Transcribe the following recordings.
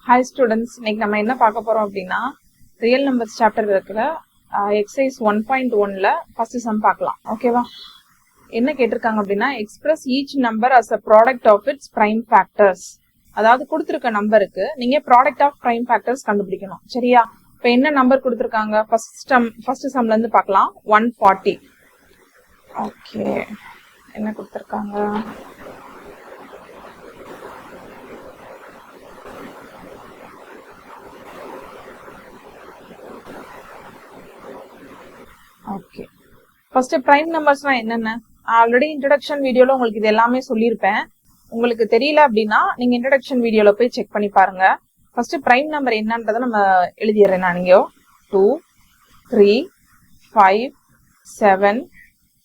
Hi students, இன்னைக்கு நம்ம என்ன பார்க்க போறோம் அப்படின்னா ரியல் நம்பர்ஸ் சாப்டர் இருக்கிற எக்ஸசைஸ் 1.1ல ஃபர்ஸ்ட் சம் பார்க்கலாம். ஓகேவா? என்ன கேட்டிருக்காங்க அப்படின்னா express each number as a product of its prime factors. அதாவது கொடுத்துருக்க நம்பருக்கு நீங்க ப்ராடக்ட் ஆஃப் பிரைம் ஃபேக்டர்ஸ் கண்டுபிடிக்கணும். சரியா? இப்போ என்ன நம்பர் கொடுத்துருக்காங்க ஃபர்ஸ்ட் சம்ல இருந்து பார்க்கலாம். 140. ஓகே, என்ன கொடுத்துருக்காங்க? ஓகே, ஃபர்ஸ்ட் பிரைம் நம்பர்ஸ்னா என்னென்ன ஆல்ரெடி இன்ட்ரோடக்ஷன் வீடியோல உங்களுக்கு இது எல்லாமே சொல்லியிருப்பேன். உங்களுக்கு தெரியல அப்படின்னா நீங்க இன்ட்ரோடக்ஷன் வீடியோல போய் செக் பண்ணி பாருங்க. ஃபர்ஸ்ட் பிரைம் நம்பர் என்னன்றதை நம்ம எழுதிடுறேன் நான். நீங்க 2, 3, 5, 7,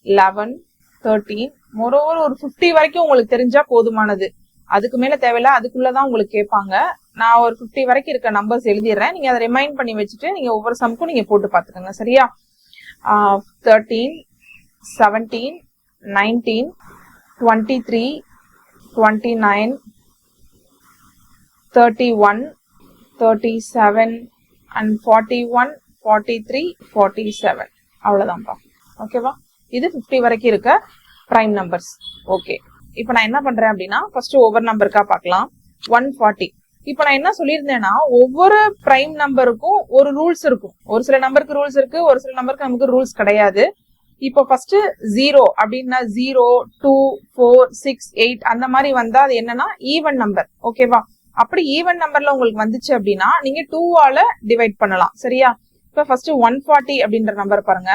11, 13 மொரோவர் ஒரு 50 வரைக்கும் உங்களுக்கு தெரிஞ்சா போதுமானது. அதுக்கு மேல தேவையில்ல, அதுக்குள்ளதான் உங்களுக்கு கேட்பாங்க. நான் ஒரு 50 வரைக்கும் இருக்க நம்பர்ஸ் எழுதிடுறேன். நீங்க அதை ரிமைண்ட் பண்ணி வச்சுட்டு நீங்க ஒவ்வொரு சம்க்கும் நீங்க போட்டு பாத்துக்கோங்க. சரியா? 13, 17, 19, 23, 29, 31, 37 and 41, 43, 47. அவ்வளவுதான்ப்பா. ஓகேவா? இது 50 வரைக்கும் இருக்க பிரைம் நம்பர்ஸ். ஓகே, இப்போ நான் என்ன பண்றேன் அப்படின்னா ஃபர்ஸ்ட் ஒவ்வொரு நம்பருக்கா பார்க்கலாம். 140. இப்போ நான் என்ன சொல்லியிருந்தேன்னா ஒவ்வொரு பிரைம் நம்பருக்கும் ஒரு ரூல்ஸ் இருக்கும். ஒரு சில நம்பருக்கு ரூல்ஸ் இருக்கு, ஒரு சில நம்பருக்கு நமக்கு ரூல்ஸ் கிடையாது. இப்போ ஃபர்ஸ்ட் 0 அப்படின்னா 0, 2, 4, 6, 8 அந்த மாதிரி வந்தா அது என்னன்னா ஈவன் நம்பர். ஓகேவா? அப்படி ஈவன் நம்பர்ல உங்களுக்கு வந்துச்சு அப்படின்னா நீங்க 2ஆல டிவைட் பண்ணலாம். சரியா? இப்போ ஃபர்ஸ்ட் 140 அப்படின்ற நம்பர் பாருங்க.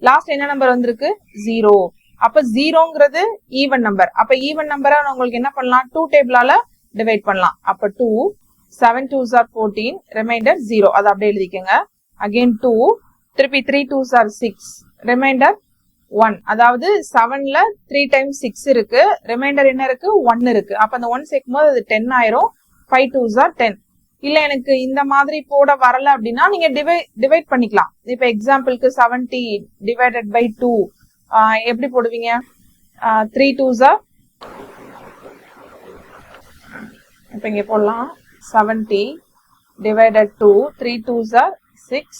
லாஸ்ட் என்ன நம்பர் வந்திருக்கு? 0. அப்ப 0ங்கிறது ஈவன் நம்பர். அப்ப ஈவன் நம்பரை உங்களுக்கு என்ன பண்ணலாம்? 2 டேபிளால டிவைட் பண்ணலாம். அப்ப 2, 7 2s are 14, ரிமைண்டர் 0. அதை அப்படியே எழுதிக்கங்க. அகைன் 2, திருப்பி 3 2s are 6, ரிமைண்டர் 1. அதாவது 7ல 3 times 6 இருக்கு, ரிமைண்டர் என்ன இருக்கு? 1 இருக்கு. அப்ப அந்த 1 சேர்க்கும் போது அது 10 ஆயிரும். 5 2s are 10. இல்ல எனக்கு இந்த மாதிரி போட வரல அப்படின்னா நீங்க டிவைட் பண்ணிக்கலாம். இப்ப எக்ஸாம்பிளுக்கு 70 divided by 2 எப்படி போடுவீங்க? 3 2s are, இப்ப இங்க போடலாம் 70 divided 2, 3 2s are 6,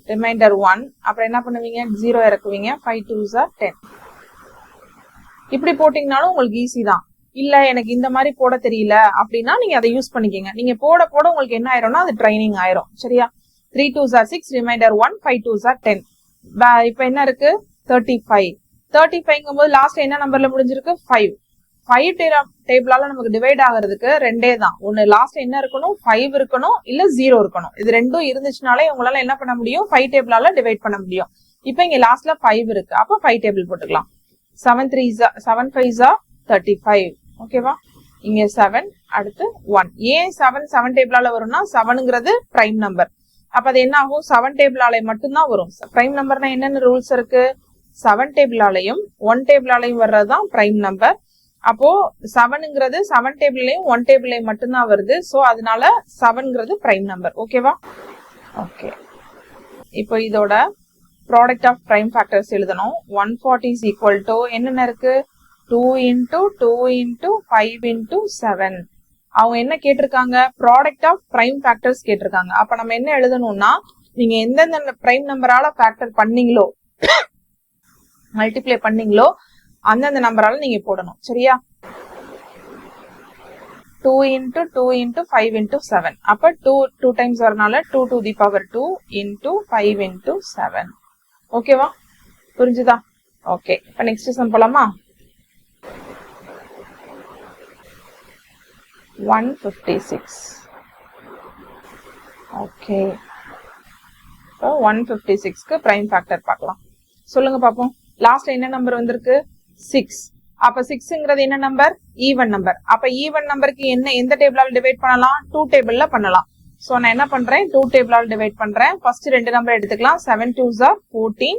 ரிமைண்டர் 1. அப்புறம் என்ன பண்ணுவீங்க? 0 இறக்குவீங்க. 5 2s are 10. இப்படி போட்டீங்கனாலும் உங்களுக்கு ஈஸி தான். இல்ல எனக்கு இந்த மாதிரி போட தெரியல அப்படின்னா நீங்க அதை யூஸ் பண்ணிக்கங்க. நீங்க போட போட உங்களுக்கு என்ன ஆயிரும்னா அது ட்ரைனிங் ஆயிரும். சரியா? 3 2s are 6, reminder 1, 5 2s are 10. இப்ப என்ன இருக்கு? 35. 35ங்கும் போது லாஸ்ட் என்ன நம்பர்ல முடிஞ்சிருக்கு? 5. 5 டேபிளால நமக்கு டிவைட் ஆகிறதுக்கு ரெண்டே தான். ஒன்னு லாஸ்ட் என்ன இருக்கணும்? 5 இருக்கணும், இல்ல 0 இருக்கணும். இது ரெண்டும் இருந்துச்சுனாலே உங்களால என்ன பண்ண முடியும்? 5 டேபிளால டிவைட் பண்ண முடியும். இப்ப இங்க லாஸ்ட்ல 5 இருக்கு. அப்ப 5 டேபிள் போட்டுக்கலாம். 7 5s are 35. ஓகேவா? இங்க 7, அடுத்து 1. ஏன் 7 டேபிளால வரும்னா 7ங்கிறது பிரைம் நம்பர். அப்ப அது என்ன ஆகும்? 7 டேபிளால மட்டும்தான் வரும். பிரைம் நம்பர்னா என்னென்ன ரூல்ஸ் இருக்கு? 7 டேபிளாலையும் 1 டேபிளாலையும் வர்றதுதான் பிரைம் நம்பர். அப்போ 7ங்கிறது 7 டேபிள்லயும் 1 டேபிள்லயும் மட்டும்தான் வருது. சோ அதனால 7ங்கிறது பிரைம் நம்பர். ஓகேவா? ஓகே, இப்போ இதோட ப்ராடக்ட் ஆஃப் பிரைம் ஃபேக்டர்ஸ் எழுதணும். 140 is equal to என்னென்ன இருக்கு? 2 into 2 into 5 into 7. அவங்க என்ன கேட்டிருக்காங்க? ப்ராடக்ட் ஆஃப் பிரைம் ஃபேக்டர்ஸ் கேட்டிருக்காங்க. அப்ப நம்ம என்ன எழுதணும்னா நீங்க எந்தெந்த பிரைம் நம்பரால ஃபேக்டர் பண்ணீங்களோ, மல்டிப்ளை பண்ணீங்களோ அந்தந்த நம்பரால நீங்க போடணும். சரியா? 2 into 2 into 5 into 7. அப்ப 2 times வரனால 2 to the power 2 into 5 into 7. ஓகேவா? புரிஞ்சுதா? ஓகே, இப்ப நெக்ஸ்ட் சம் போலாமா? 156. ஓகே, இப்போ 156க்கு பிரைம் ஃபேக்டர் பார்க்கலாம். சொல்லுங்க பாப்போம். லாஸ்ட் என்ன நம்பர் வந்திருக்கு? 6. அப்ப 6ங்கிறது என்ன நம்பர்? Even number. அப்ப ஈவன் நம்பருக்கு எந்த டேபிளால டிவைட் பண்ணலாம்? 2 டேபிள்ல பண்ணலாம். சோ நான் என்ன பண்றேன்? 2 டேபிளால டிவைட் பண்றேன். ஃபர்ஸ்ட் ரெண்டு நம்பர் எடுத்துக்கலாம். 7 2s are 14,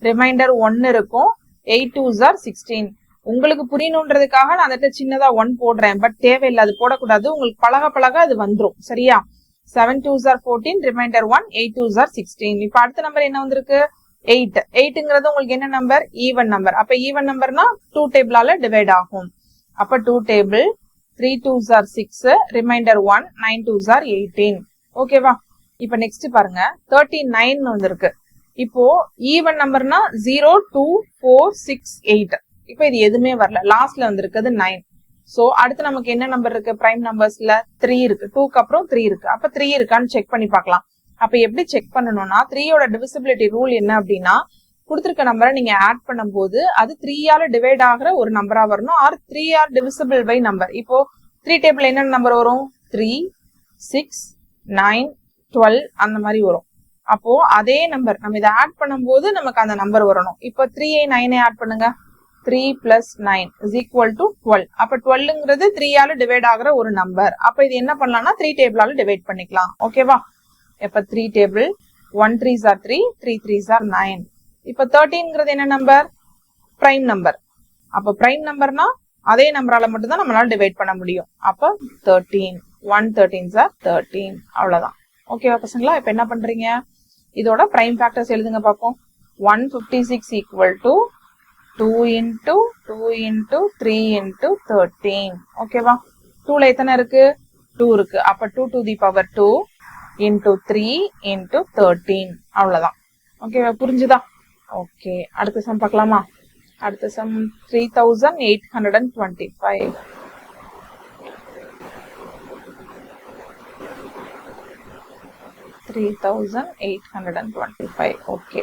ரிமைண்டர் 1 இருக்கும். 8 2s are 16. உங்களுக்கு புரியணுன்றதுக்காக நான் அந்த சின்னதா 1 போடுறேன். பட் தேவையில்லை, அது போடக்கூடாது. உங்களுக்கு பழக பழக அது வந்துரும். சரியா? 7 2s are 14, reminder 1, 8 2s are 16. இப்ப அடுத்த நம்பர் என்ன வந்திருக்கு? 8. 8ங்கிறது உங்களுக்கு என்ன நம்பர்? Even number. அப்ப ஈவன் நம்பர்னா 2 டேபிளால டிவைட் ஆகும். அப்ப 2 table 3 2s are 6, remainder 1, 9 2s are 18. ஓகேவா? இப்ப நெக்ஸ்ட் பாருங்க 39 வந்திருக்கு. இப்போ ஈவன் நம்பர்னா 0 2 4 6 8. இப்போ இது எதுவுமே வரல, லாஸ்ட்ல வந்திருக்குது 9. சோ அடுத்து நமக்கு என்ன நம்பர் இருக்கு? பிரைம் நம்பர்ஸ்ல 3 இருக்கு, 2க்கு அப்புறம் 3 இருக்கு. அப்ப 3 இருக்கான்னு செக் பண்ணி பார்க்கலாம். அப்ப எப்படி செக் பண்ணணும்னா 3யோட டிவிசிபிலிட்டி ரூல் என்ன அப்படின்னா, கொடுத்திருக்க நம்பரை நீங்க ஆட் பண்ணும்போது அது 3ஆல டிவைட் ஆகிற ஒரு நம்பரா வரணும், or 3 or divisible by number. இப்போ 3 டேபிள் என்ன நம்பர் வரும்? 3 6 9 12 அந்த மாதிரி வரும். அப்போ அதே நம்பர் நம்ம இதை ஆட் பண்ணும்போது நமக்கு அந்த நம்பர் வரணும். இப்போ 3 9 ஆட் பண்ணுங்க. 3 plus 9 is equal to 12. அப்ப 12ங்கிறது 3ஆல டிவைட் ஆகிற ஒரு நம்பர். அப்ப இது என்ன பண்ணலாம்னா 3 டேபிளால டிவைட் பண்ணிக்கலாம். ஓகேவா? இப்ப 3 table 1 3s are 3, 3 3s are 9. இப்ப 13ங்கிறது என்ன நம்பர்? Prime number. அப்ப பிரைம் நம்பர்னா அதே நம்பரால மட்டும் தான் நம்மளால டிவைட் பண்ண முடியும். அப்ப 13 1 13s are 13. அவ்வளவுதான். ஓகேவா பசங்களா? இப்ப என்ன பண்றீங்க? இதோட பிரைம் ஃபேக்டர்ஸ் எழுதுங்க பாப்போம். 156 equal to 2 into 2 into 3 into 13. ஓகேவா? 2ல எத்தனை இருக்கு? 2 இருக்கு. அப்ப 2 to the power 2 into 3 into 13. அவ்வளவுதான். ஓகேவா? புரிஞ்சுதா? ஓகே, அடுத்த சம் பார்க்கலாமா? அடுத்த சம் 3825. 3825. ஓகே.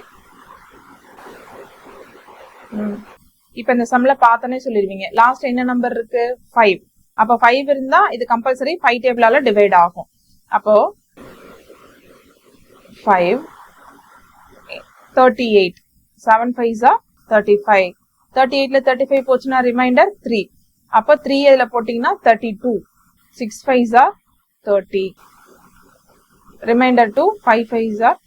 இப்ப இந்த சம்ல பார்த்தனே சொல்லிருவீங்க. லாஸ்ட் என்ன நம்பர் இருக்கு? 5. அப்ப 5 இருந்தா இது கம்பல்சரி 5 டேபிளால டிவைட் ஆகும். அப்போ 5 38 7 5s are 35. 38ல 35 போச்சுன்னா ரிமைண்டர் 3. அப்ப 3 இதுல போட்டீங்கன்னா 32. 6 5s are 30. Reminder 2 5 5s are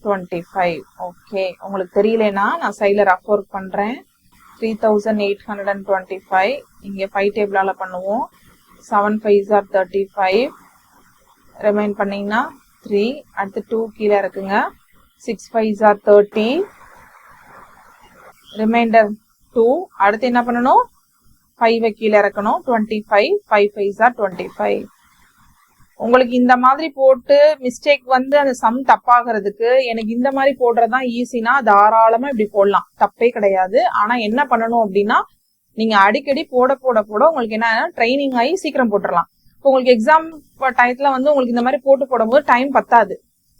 25. Okay, உங்களுக்கு தெரியலனா நான் சைடுல ரஃப் ஒர்க் பண்றேன். 3825 இங்க 5 டேபிளால பண்ணுவோம். 7 5s are 35. ரிமைண்ட் பண்ணீங்கன்னா 3. அடுத்து 2 கீழே இருக்குங்க. 6 5s are 30. ரிமைண்டர் 2. அடுத்து என்ன பண்ணணும்? 5 கீழே இறக்கணும். 25. 5 5s are 25. உங்களுக்கு இந்த மாதிரி போட்டு மிஸ்டேக் வந்து அந்த சம் தப்பாகிறதுக்கு எனக்கு இந்த மாதிரி போடுறதுதான் ஈஸினா தாராளமா இப்படி போடலாம், தப்பே கிடையாது. ஆனா என்ன பண்ணணும் அப்படின்னா, நீங்க அடிக்கடி போட போட போட உங்களுக்கு என்ன ட்ரைனிங் ஆகி சீக்கிரம் போட்டுடலாம். இப்போ உங்களுக்கு எக்ஸாம் டயத்துல வந்து உங்களுக்கு இந்த மாதிரி போடும்போது டைம் பத்தாது.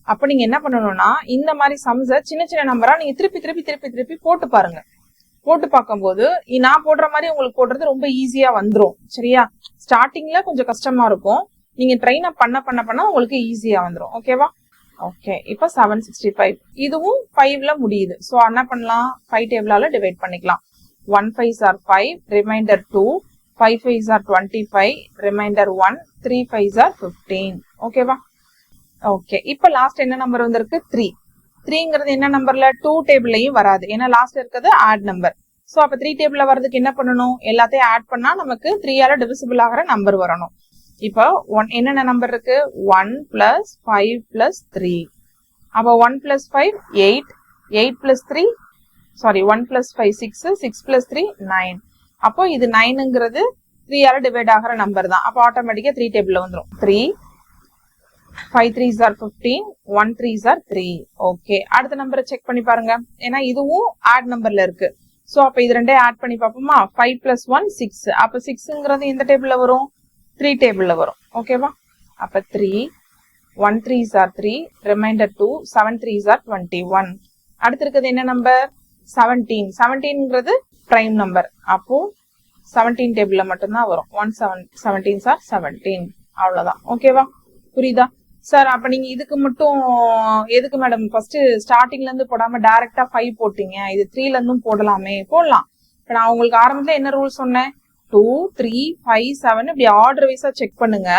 அப்ப நீங்க என்ன பண்ணணும்னா, இந்த மாதிரி சம்ஸ சின்ன சின்ன நம்பரா நீங்க திருப்பி திருப்பி திருப்பி திருப்பி போட்டு பாருங்க. போட்டு பார்க்கும்போது நான் போடுற மாதிரி உங்களுக்கு போடுறது ரொம்ப ஈஸியா வந்துடும். சரியா? ஸ்டார்டிங்ல கொஞ்சம் கஷ்டமா இருக்கும், நீங்க ட்ரெயின் அப் பண்ண பண்ண பண்ண உங்களுக்கு ஈஸியா வந்துடும். ஓகேவா? ஓகே, இப்ப 765 இதுவும் 5ல முடியுது. சோ என்ன பண்ணலாம்? 5 டேபிளால டிவைட் பண்ணிக்கலாம். 1 5s are 5, remainder 2, 5 5s are 25, remainder 1, 3 5s are 15. ஓகேவா? ஓகே, இப்ப லாஸ்ட் என்ன நம்பர் வந்திருக்கு? 3. 3ங்கிறது என்ன நம்பர்ல? 2 டேபிள்லயும் வராது, ஏன்னா லாஸ்ட் இருக்கிறது ஆட் நம்பர். சோ அப்ப 3 டேபிள்ல வரதுக்கு என்ன பண்ணணும்? எல்லாத்தையும் ஆட் பண்ணா நமக்கு 3ஆல டிவிசிபிள் ஆகிற நம்பர் வரணும். இப்போ என்னென்ன நம்பர் இருக்கு? 1 plus 5 plus 3. அப்ப 1 plus 5 8, 8 plus 3 sorry 1 plus 5 6, 6 plus 3 9. அப்போ இது 9ங்கிறது 3ஆல டிவைட் ஆகிற நம்பர் தான். அப்போ ஆட்டோமேட்டிக்கா 3 டேபிள்ல வந்துரும். 3 5 3s are 15, 1 3s are 3. Okay, அடுத்த நம்பரை செக் பண்ணி பாருங்க, ஏன்னா இதுவும் ஆட் நம்பர்ல இருக்கு. சோ அப்ப இது ரெண்டே ஆட் பண்ணி பார்ப்போமா? 5 plus 1 6. அப்ப 6ங்கிறது எந்த டேபிள்ல வரும்? 3 டேபிள்ல வரும். ஓகேவா? அப்ப 3 1 3s are 3, reminder 2, 7 3s are 21. அடுத்து இருக்குது என்ன நம்பர்? 17. 17ங்கிறது prime number. அப்போ 17 டேபிள்ல மட்டும்தான் வரும். 1 7 17s are 17. அவ்வளவுதான். ஓகேவா? புரியுதா சார்? அப்ப நீங்க இதுக்கு மட்டும் எதுக்கு மேடம் ஃபர்ஸ்ட் ஸ்டார்டிங்ல இருந்து போடாம டைரக்டா 5 போட்டீங்க? இது 3ல இருந்தும் போடலாமே. போடலாம். இப்ப நான் உங்களுக்கு ஆரம்பத்துல என்ன ரூல் சொன்னேன்? 2 3 5 7 இப்படி ஆர்டர் வைஸா செக் பண்ணுங்க.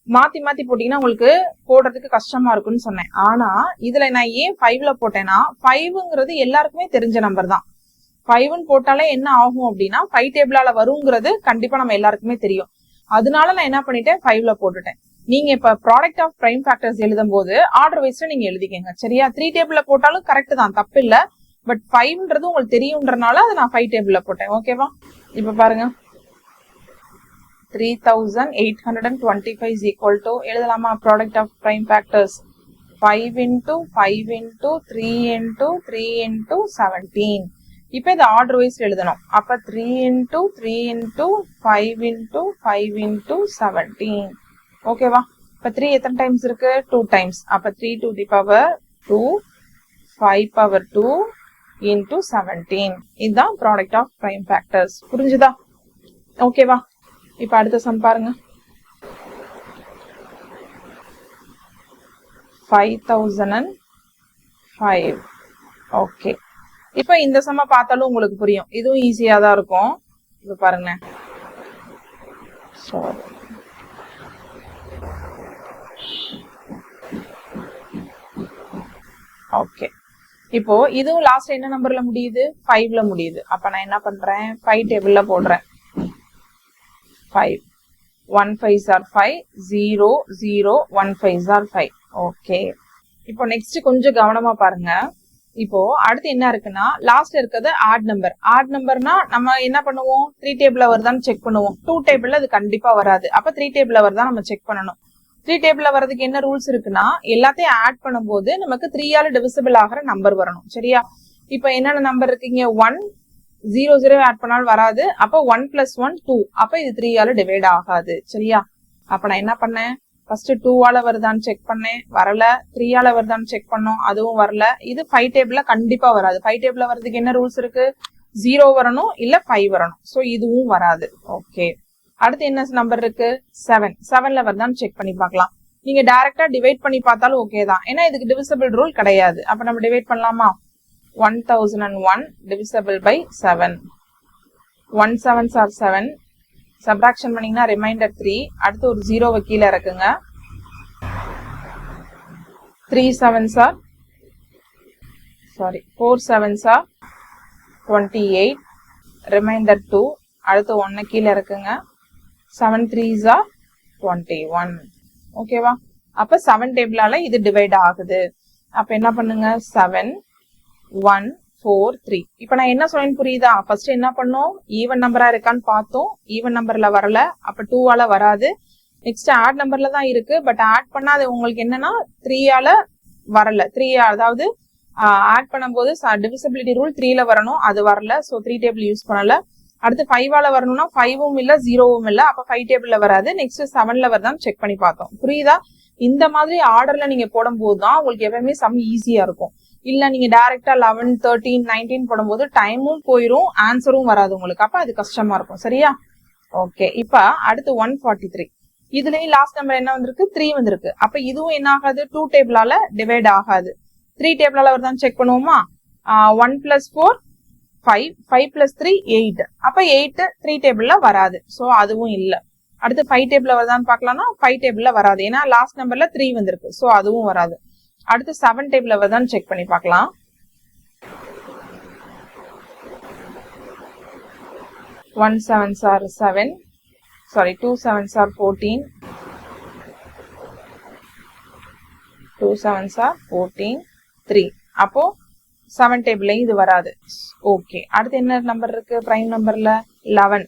மாத்தி மாத்தி போட்டீங்கன்னா உங்களுக்கு போடுறதுக்கு கஷ்டமா இருக்குன்னு சொன்னேன். ஆனா இதுல நான் ஏன் 5ல போட்டேன்னா, 5ங்கிறது எல்லாருக்குமே தெரிஞ்ச நம்பர் தான். 5ன்னு போட்டாலே என்ன ஆகும் அப்படின்னா 5 டேபிளால வருங்கிறது கண்டிப்பா நம்ம எல்லாருக்குமே தெரியும். அதனால நான் என்ன பண்ணிட்டேன்? 5ல போட்டுட்டேன். நீங்க இப்ப ப்ராடக்ட் ஆஃப் பிரைம் ஃபேக்டர்ஸ் எழுதும் போது ஆர்டர் வைஸ்ல நீங்க எழுதிக்கங்க. சரியா? 3 டேபிள்ல போட்டாலும் கரெக்ட் தான், தப்பு இல்ல. பட் 5ன்றது உங்களுக்கு தெரியும்ன்றனால அதை நான் 5 டேபிள்ல போட்டேன். ஓகேவா? இப்ப பாருங்க 3825 is equal to எழுதலாமா product of prime factors 5 into 5 into 3 into 3 into 17. இப்போ இது ஆர்டர் வைஸ் எழுதணும். அப்ப 3 into 3 into 5 into 5 into 17. ஓகேவா? இப்ப 3 எத்தனை டைம்ஸ் இருக்கு? 2 டைம்ஸ். அப்ப 3 to the power 2 5 power 2 into 17. இதுதான் ப்ராடக்ட் ஆஃப் பிரைம் ஃபேக்டர்ஸ். புரிஞ்சுதா? ஓகேவா? இப்ப அடுத்த சம் பாருங்க. 5005. ஓகே. இப்ப இந்த சம்ம பார்த்தாலும் உங்களுக்கு புரியும். இதுவும் ஈஸியா தான் இருக்கும். இது பாருங்க. ஓகே. இப்போ இதுவும் லாஸ்ட் என்ன நம்பர்ல முடியுது? 5ல முடியுது. அப்ப நான் என்ன பண்றேன்? 5 டேபிள்ல போடுறேன். 5 1 5s are 5 0 0 1 5s are 5. Okay. இப்போ நெக்ஸ்ட் கொஞ்சம் கவனமா பாருங்க. இப்போ அடுத்து என்ன இருக்குன்னா லாஸ்ட் இருக்கிறது ஆட் நம்பர். ஆட் நம்பர்னா நம்ம என்ன பண்ணுவோம்? 3 டேபிள்ல வருதான்னு செக் பண்ணுவோம். 2 டேபிள்ல அது கண்டிப்பா வராது. அப்ப 3 டேபிள்ல வருதா நம்ம செக் பண்ணணும். 3 டேபிள்ல வரதுக்கு என்ன ரூல்ஸ் இருக்குன்னா எல்லாத்தையும் ஆட் பண்ணும்போது நமக்கு 3ஆல டிவிசிபிள் ஆகிற நம்பர் வரணும். சரியா? இப்போ என்னென்ன நம்பர் இருக்கீங்க? 1 0 0 ஆட் பண்ணாலும் வராது. அப்போ 1 + 1 2. அப்ப இது 3ஆல டிவைட் ஆகாது. சரியா? அப்ப நான் என்ன பண்ணேன்? ஃபர்ஸ்ட் 2ஆல வருதான்னு செக் பண்ணேன், வரல. 3ஆல வருதான்னு செக் பண்ணோம், அதுவும் வரல. இது 5 டேபிள்ல கண்டிப்பா வராது. 5 டேபிள்ல வரதுக்கு என்ன ரூல்ஸ் இருக்கு? 0 வரணும் இல்ல 5 வரணும். சோ இதுவும் வராது. ஓகே. அடுத்து என்ன நம்பர் இருக்கு? 7. 7ல வருதான்னு செக் பண்ணி பார்க்கலாம். நீங்க டைரக்டா டிவைட் பண்ணி பார்த்தாலும் ஓகே தான். ஏன்னா இதுக்கு டிவிசிபிள் ரூல் கிடையாது. அப்ப நம்ம டிவைட் பண்ணலாமா? 1001 divisible by 7. 1 7s are 7. Subtraction பண்ணீங்கன்னா ரிமைண்டர் 3. அடுத்து ஒரு 0 கீழே இருக்குங்க. 4 7s are 28. ரிமைண்டர் 2. அடுத்து 1 கீழே இருக்குங்க. 7 3s are 21. ஓகேவா? அப்ப 7 டேபிளால இது டிவைட் ஆகுது. அப்ப என்ன பண்ணுங்க? 7 1 4 3. இப்ப நான் என்ன சொல்றேன்னு புரியுதா? ஃபர்ஸ்ட் என்ன பண்ணோம்? ஈவன் நம்பரா இருக்கான்னு பார்த்தோம். ஈவன் நம்பர்ல வரல. அப்ப 2ஆல வராது. நெக்ஸ்ட் ஆட் நம்பர்ல தான் இருக்கு. பட் ஆட் பண்ணா அது உங்களுக்கு என்னன்னா 3ஆல வரல. 3 அதாவது ஆட் பண்ணும்போது டிவிசிபிலிட்டி ரூல் 3ல வரணும். அது வரல. சோ 3 டேபிள் யூஸ் பண்ணல. அடுத்து 5ஆல வரணும்னா 5ம் இல்ல 0ம் இல்ல. அப்ப 5 டேபிள்ல வராது. நெக்ஸ்ட் 7ல வருதான்னு செக் பண்ணி பார்த்தோம். புரியுதா? இந்த மாதிரி ஆர்டர்ல நீங்க போடும்போது தான் உங்களுக்கு எப்பவுமே சம் ஈஸியா இருக்கும். இல்ல நீங்க டைரக்டா 11 13 19 போடும்போது டைமும் போயிரும், ஆன்சரும் வராது உங்களுக்கு. அப்ப அது கஷ்டமா இருக்கும். சரியா? ஓகே. இப்ப அடுத்து 143. இதுலயும் லாஸ்ட் நம்பர் என்ன வந்திருக்கு? 3 வந்திருக்கு. அப்ப இதுவும் என்ன ஆகாது? 2 டேபிளால டிவைட் ஆகாது. 3 டேபிளால வருதான்னு செக் பண்ணுவோமா? 1 + 4 5 5 + 3 8. அப்ப 8 3 டேபிள்ல வராது. சோ அதுவும் இல்ல. அடுத்து 5 டேபிள்ல வருதான்னு பார்க்கலாம்னா 5 டேபிள்ல வராது. ஏன்னா லாஸ்ட் நம்பர்ல 3 வந்திருக்கு. சோ அதுவும் வராது. அடுத்து 7 டேபிள்ல வருதான்னு செக் பண்ணி பார்க்கலாம். 1 7s are 7. 2 7s are 14. 2 7s are 14 3. அப்போ 7 டேபிள்லயும் இது வராது. ஓகே. அடுத்து என்ன நம்பர் இருக்கு? பிரைம் நம்பர்ல 11.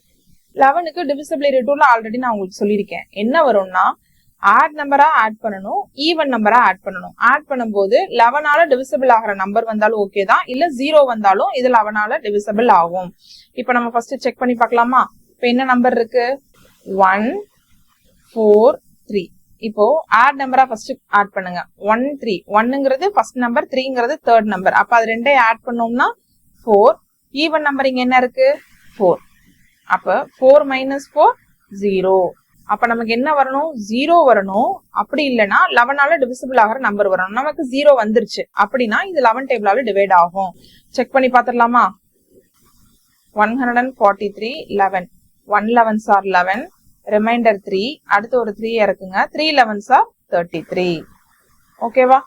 11க்கு டிவிசிபிலிட்டி ரூல் ஆல்ரெடி நான் உங்களுக்கு சொல்லியிருக்கேன். என்ன வரும்னா ஆட் நம்பரா ஆட் பண்ணணும், ஈவன் நம்பரா ஆட் பண்ணணும். ஆட் பண்ணும்போது 11ஆல டிவிசிபிள் ஆகிற நம்பர் வந்தாலும் ஓகே தான். இல்ல 0 வந்தாலும் இது 11ஆல டிவிசிபிள் ஆகும். இப்ப நம்ம ஃபர்ஸ்ட் செக் பண்ணி பார்க்கலாமா? இப்ப என்ன நம்பர் இருக்கு? 1 4 3. இப்போ ஆட் நம்பரா ஃபர்ஸ்ட் ஆட் பண்ணுங்க. 1 3. 1ங்கிறது ஃபர்ஸ்ட் நம்பர், 3ங்கிறது தேர்ட் நம்பர். அப்ப அது ரெண்டையும் ஆட் பண்ணோம்னா 4. ஈவன் நம்பர் இங்க என்ன இருக்கு? 4. அப்ப 4 - 4 0. அப்ப நமக்கு என்ன வரணும்? 0 வரணும். அப்படி இல்லைன்னா 11ஆல டிவிசிபிள் ஆகிற நம்பர் வரணும். நமக்கு 0 வந்துருச்சு. அப்படின்னா இது 11 டேபிளால டிவைட் ஆகும். செக் பண்ணி பாத்துடலாமா? 143 11. 1 11s are 11. ரிமைண்டர் 3. அடுத்து ஒரு 3 இருக்குங்க. 3 11s are 33. ஓகேவா?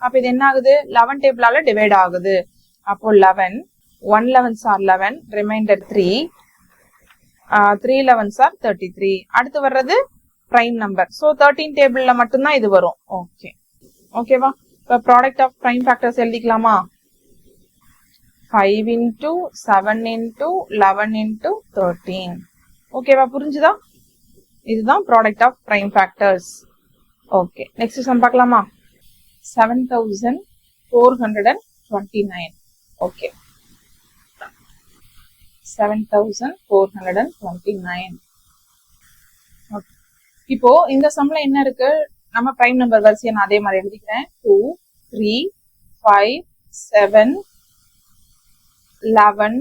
அப்ப இது என்ன ஆகுது? 11 டேபிளால டிவைட் ஆகுது. அப்போ 11 1 11s are 11. Reminder 3. 3 11s are 33. அடுத்து வர்றது பிரைம் நம்பர். சோ 13 டேபிள்ல மட்டும்தான் இது வரும். ஓகே. ஓகேவா? இப்ப ப்ராடக்ட் ஆஃப் பிரைம் ஃபேக்டர்ஸ் எழுதிக்கலாமா? 5 × 7 × 11 × 13. ஓகேவா? புரிஞ்சுதா? இதுதான் product of prime factors. Okay, next sum பார்க்கலாமா? 7429. ஓகே, 7429. இப்போ இந்த சம்ல என்ன இருக்கு? நம்ம பிரைம் நம்பர் வரிசையை நான் அதே மாதிரி எழுதிக்கிறேன். 2, 3, 5, 7, 11,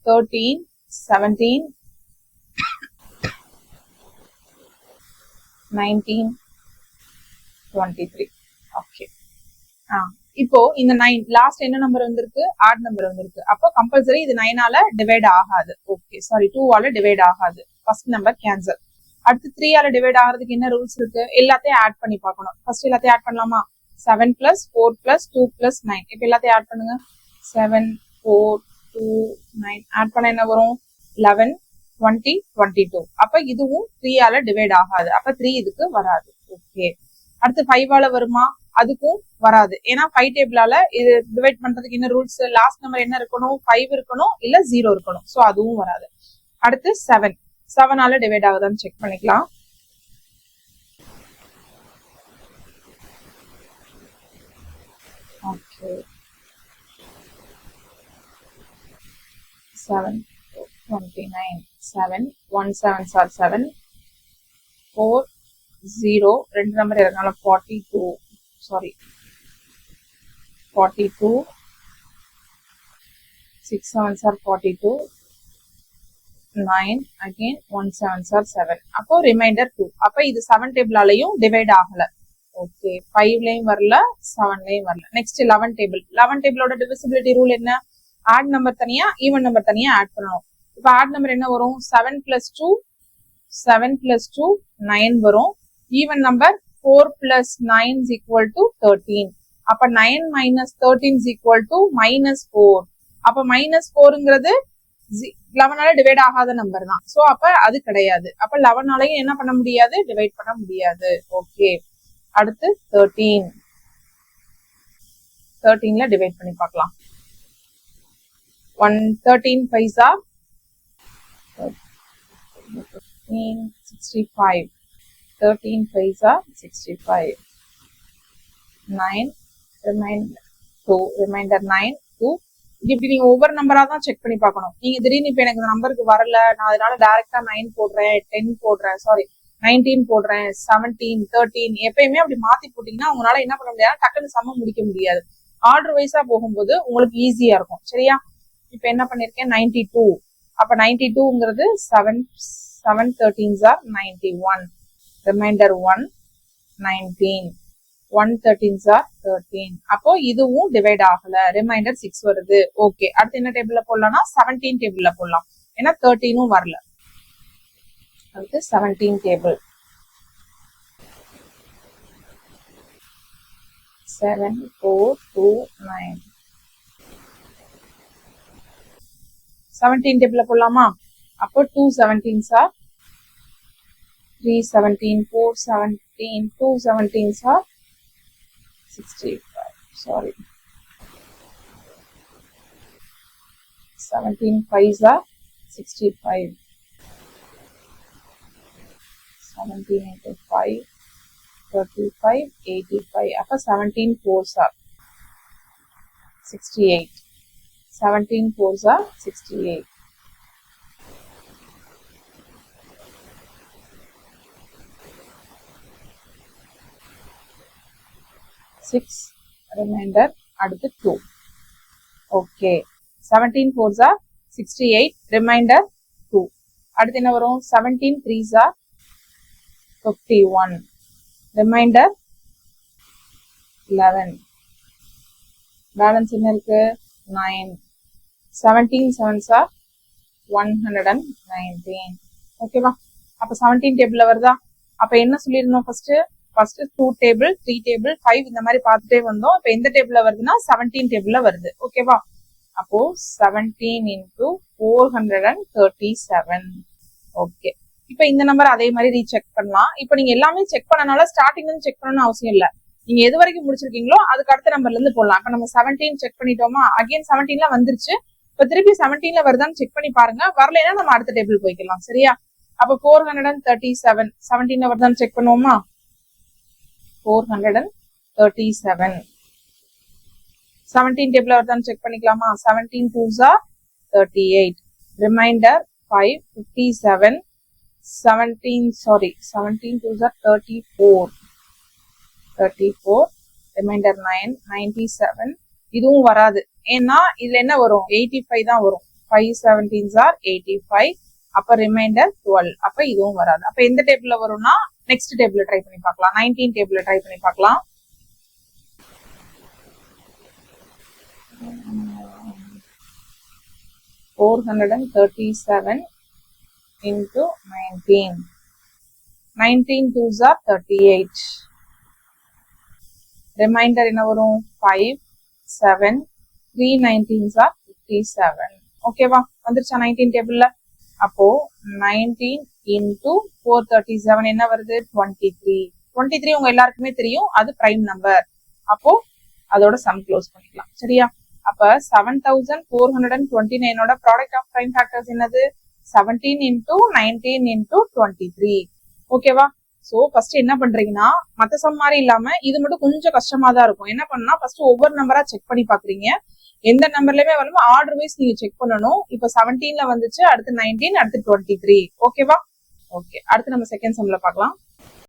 13, 17, 19, 23. ஓகே, இப்போ இந்த 9 லாஸ்ட் என்ன நம்பர் வந்திருக்கு? ஆட் நம்பர் வந்திருக்கு. அப்போ கம்பல்சரி இது 9ஆல டிவைட் ஆகாது. ஓகே, சாரி, 2ஆல டிவைட் ஆகாது. First number cancel. அடுத்து 3ஆல டிவைட் ஆகிறதுக்கு என்ன ரூல்ஸ் இருக்கு? எல்லாத்தையும் ஆட் பண்ணி பார்க்கணும். ஃபர்ஸ்ட் எல்லாத்தையும் ஆட் பண்ணலாமா? 7 + 4 + 2 + 9. இப்போ எல்லாத்தையும் ஆட் பண்ணுங்க. 7, 4, 2, 9 ஆட் பண்ண என்ன வரும்? 11, 20, 22. அப்ப இதுவும் 3ஆல டிவைட் ஆகாது. அப்ப 3 இதுக்கு வராது. ஓகே, அடுத்து 5ஆல வருமா? அதுக்கும் வராது. ஏன்னா 5 டேபிளால இது டிவைட் பண்றதுக்கு என்ன ரூல்ஸ்? லாஸ்ட் நம்பர் என்ன இருக்கணும்? 5 இருக்கணும், இல்ல 0 இருக்கணும். சோ அதுவும் வராது. அடுத்து 7ஆல டிவைட் ஆகுதான்னு செக் பண்ணிக்கலாம். ஓகே, 7, 29, 7, 1 7s are 7, 4, 0, ரெண்டு நம்பர் இருக்கனால 42, sorry 42, 6 7s are 42, 9, again 1 7s are 7. அப்போ ரிமைண்டர் 2. அப்ப இது 7 டேபிளாலையும் டிவைட் ஆகல. ஓகே, 5லயும் வரல, 7லயும் வரல. Next 11 table. 11 டேபிளோட டிவிசிபிலிட்டி ரூல் என்ன? ஆட் நம்பர் தனியா, ஈவன் நம்பர் தனியா ஆட் பண்ணணும். இப்போ ஆட் நம்பர் என்ன வரும்? 7 + 2, 7 + 2, 9 வரும். Even number 4 + 9 = 13. அப்ப 9 - 13 = -4. அப்ப -4ங்கிறது 11ஆல டிவைட் ஆகாத நம்பர் தான். சோ அப்ப அது கிடையாது. அப்ப 11ஆலையும் என்ன பண்ண முடியாது? டிவைட் பண்ண முடியாது. ஓகே, அடுத்து 13ல டிவைட் பண்ணி பார்க்கலாம். 13 பைசா 65. 13 பைசா 65. 9 ரிமைண்டர் 9 2. இப்படி நீங்க ஒவ்வொரு நம்பரா தான் செக் பண்ணி பார்க்கணும். நீங்க திடீர்னு இப்ப எனக்கு இந்த நம்பருக்கு வரல, நான் அதனால டைரக்டா 9 போடுறேன், 10 போடுறேன், சாரி 19 போடுறேன், 17, 13 எப்பயுமே அப்படி மாத்தி போட்டீங்கன்னா உங்களால என்ன பண்ண முடியாது? டக்குன்னு சம்ம முடிக்க முடியாது. ஆர்டர் வைஸா போகும்போது உங்களுக்கு ஈஸியா இருக்கும். சரியா? இப்ப என்ன பண்ணிருக்கேன்? 92. அப்ப 92ங்கிறது 7 13s are 91. Reminder 1 19. 1 13s are 13. அப்போ இதுவும் டிவைட் ஆகல. ரிமைண்டர் 6 வருது. ஓகே, அடுத்து என்ன டேபிள்ல போடலாம்னா 17 டேபிள்ல போடலாம். ஏன்னா 13ம் வரல. அடுத்து 17 டேபிள். 7 4 2 9. 17 டேபிள்ல போடலாமா? அப்போ 2 17s are 3 17, 4 17, 2 17s are 65. Sorry. 17 5s are 65. 17 into 5, 35, 85. அப்ப 17 4s are 68. 17 4s are 68. 6 remainder அடுத்து 2. Okay, 17 4s are 68 remainder 2. அடுத்து என்ன வரும்? 17 3s are 51 ரிமைண்டர் 11. பேலன்ஸ் என்ன இருக்கு? 9. 17 7s are 119. ஓகேவா? அப்ப 17 டேபிள்ல வருதா? அப்ப என்ன சொல்லிருந்தோம்? ஃபர்ஸ்ட் 2 டேபிள் 3 டேபிள் 5 இந்த மாதிரி பார்த்துட்டே வந்தோம். இப்ப எந்த டேபிள்ல வருதுன்னா 17 டேபிள்ல வருது. ஓகேவா? அப்போ 17 into 437. ஓகே, இப்ப இந்த நம்பர் அதே மாதிரி ரீசெக் பண்ணலாம். இப்ப நீங்க எல்லாமே செக் பண்ணனால ஸ்டார்டிங்ல இருந்து செக் பண்ணணும்னு அவசியம் இல்ல. நீங்க எது வரைக்கும் முடிச்சிருக்கீங்களோ அதுக்கு அடுத்த நம்பர்ல இருந்து போடலாம். இப்ப நம்ம 17 செக் பண்ணிட்டோமா? அகைன் 17ல வந்துருச்சு. இப்ப திருப்பி 17ல வருதான்னு செக் பண்ணி பாருங்க. வரலைன்னா நம்ம அடுத்த டேபிள் போய்க்கலாம். சரியா? அப்ப 437 17 வருதான்னு செக் பண்ணுவோமா? 437 17 டேபிள் வருதான்னு செக் பண்ணிக்கலாமா? 17 2s are 38. Reminder 5 57 17 2s are 34 reminder 9 97. இதுவும் வராது. ஏன்னா இதுல என்ன வரும்? 85 தான் வரும். 5 17s are 85. அப்ப ரிமைண்டர் 12. அப்ப இதுவும் வராது. அப்ப எந்த டேபிள்ல வரும்னா நெக்ஸ்ட் டேபிள்ல ட்ரை பண்ணி பார்க்கலாம். 19 டேபிள்ல ட்ரை பண்ணி பார்க்கலாம். $437 into 19. 19 2s are 38. ரிமைண்டர் என்ன வரும்? 5 7 3 19s are 57. ஓகேவா? வந்துருச்சா 19 டேபிள்ல? அப்போ 19 into 437 என்ன வருது? 23. 23 உங்க எல்லாருக்குமே தெரியும், அது பிரைம் நம்பர். அப்போ அதோட சம் க்ளோஸ் பண்ணிக்கலாம். சரியா? அப்ப 7429 ஓட ப்ராடக்ட் ஆஃப் பிரைம் ஃபேக்டர்ஸ் என்னது? 17 into 19 into 23. ஓகேவா? சோ ஃபர்ஸ்ட் என்ன பண்றீங்கன்னா, மத்த சம் மாதிரி இல்லாம இது மட்டும் கொஞ்சம் கஷ்டமா தான் இருக்கும். என்ன பண்ணா ஃபர்ஸ்ட் ஒவ்வொரு நம்பரா செக் பண்ணி பாக்குறீங்க. எந்த நம்பர்லயுமே வந்து ஆர்டர் வைஸ் நீங்க செக் பண்ணணும். இப்ப 17ல வந்துச்சு, அடுத்து 19, அடுத்து 23. ஓகேவா? ஓகே, அடுத்து நம்ம செகண்ட் சம்ல பார்க்கலாம்.